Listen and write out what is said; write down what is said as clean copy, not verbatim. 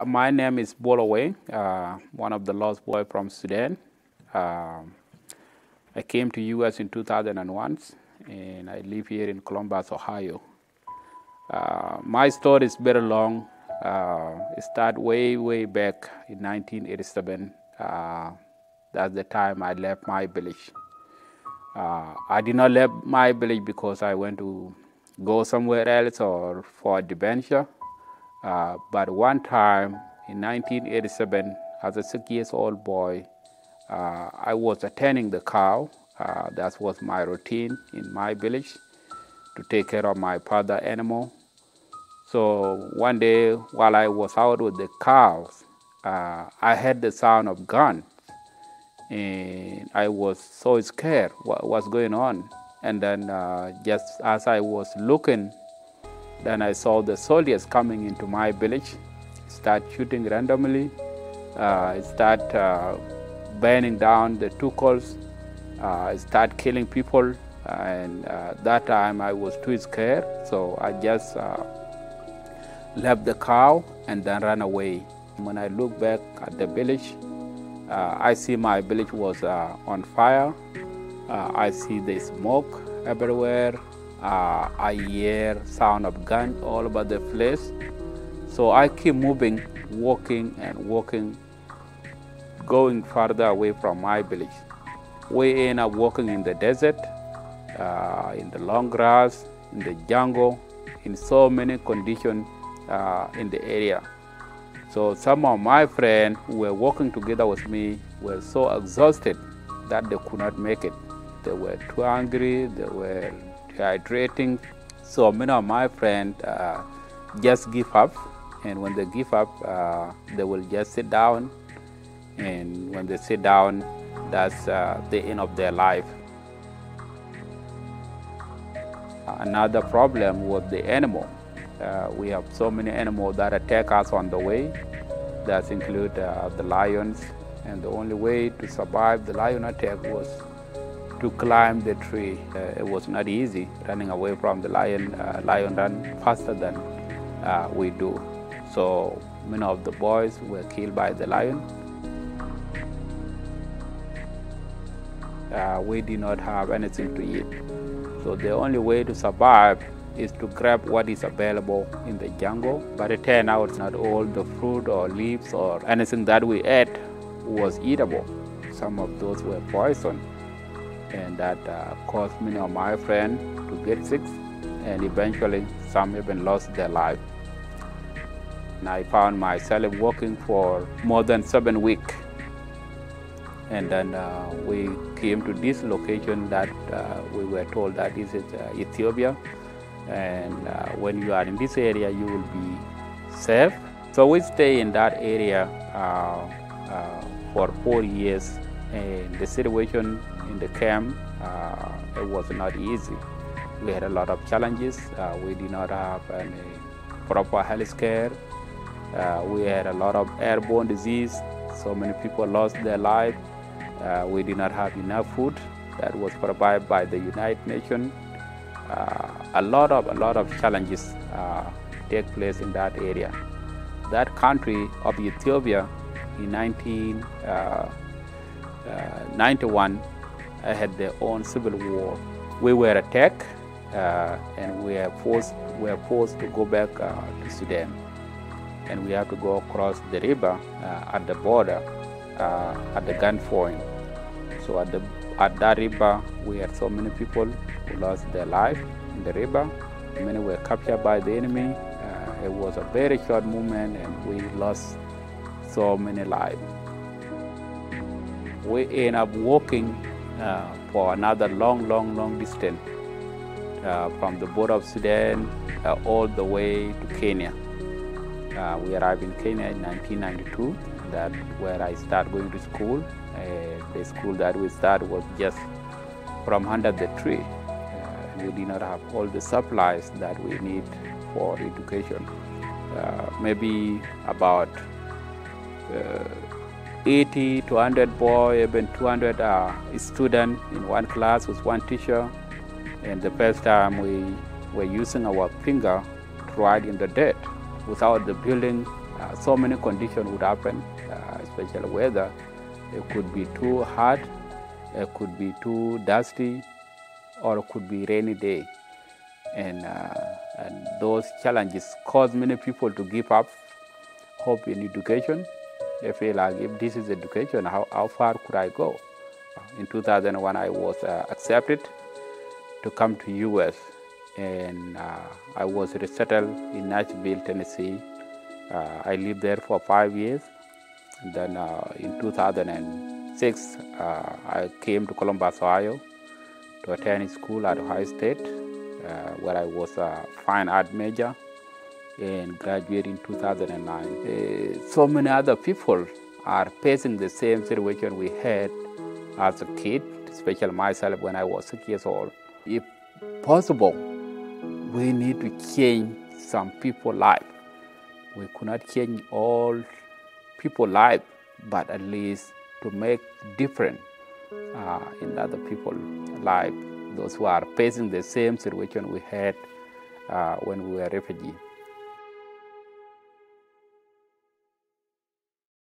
My name is Bol Aweng, one of the lost boys from Sudan. I came to U.S. in 2001, and I live here in Columbus, Ohio. My story is very long. It started way back in 1987. That's the time I left my village. I did not leave my village because I went to go somewhere else or for adventure. But one time in 1987, as a 6-year-old boy, I was attending the cow. That was my routine in my village, to take care of my father animal. So one day while I was out with the cows, I heard the sound of guns. And I was so scared what was going on. And then just as I was looking, then I saw the soldiers coming into my village, start shooting randomly, start burning down the tukos, start killing people. And that time I was too scared, so I just left the cow and then ran away. When I look back at the village, I see my village was on fire. I see the smoke everywhere. I hear sound of gun all over the place. So I keep moving, walking and walking, going farther away from my village. We end up walking in the desert, in the long grass, in the jungle, in so many conditions in the area. So some of my friends who were walking together with me were so exhausted that they could not make it. They were too hungry, they were dehydrating. So many of my friends just give up, and when they give up, they will just sit down, and when they sit down, that's the end of their life. Another problem was the animal. We have so many animals that attack us on the way. That include the lions, and the only way to survive the lion attack was to climb the tree. It was not easy running away from the lion. Lion run faster than we do. So many of the boys were killed by the lion. We did not have anything to eat. So the only way to survive is to grab what is available in the jungle. But it turned out not all the fruit or leaves or anything that we ate was eatable. Some of those were poison, and that caused many of my friends to get sick, and eventually some even lost their life. And I found myself working for more than 7 weeks. And then we came to this location that we were told that this is Ethiopia. And when you are in this area, you will be safe. So we stay in that area for 4 years. And the situation in the camp, it was not easy. We had a lot of challenges. We did not have any proper health care. We had a lot of airborne disease. So many people lost their life. We did not have enough food that was provided by the United Nations. A lot of challenges take place in that area. That country of Ethiopia in 1991 had their own civil war. We were attacked, and we were forced to go back to Sudan, and we have to go across the river at the border at the gunpoint. So at that river, we had so many people who lost their life in the river. Many were captured by the enemy. It was a very short movement, and we lost so many lives. We ended up walking for another long distance from the border of Sudan all the way to Kenya. We arrived in Kenya in 1992. That's where I started going to school. The school that we started was just from under the tree. We did not have all the supplies that we need for education. Maybe about 80 to 100 boys, even 200 students in one class with one teacher. And the first time we were using our finger to write in the dirt. Without the building, So many conditions would happen, especially weather. It could be too hot, it could be too dusty, or it could be rainy day. And those challenges cause many people to give up hope in education. They feel like, if this is education, how far could I go? In 2001, I was accepted to come to U.S. and I was resettled in Nashville, Tennessee. I lived there for 5 years. And then in 2006, I came to Columbus, Ohio, to attend school at Ohio State, where I was a fine art major, and graduated in 2009. So many other people are facing the same situation we had as a kid, especially myself when I was 6 years old. If possible, we need to change some people's life. We could not change all people's life, but at least to make difference in other people's life, those who are facing the same situation we had when we were refugees.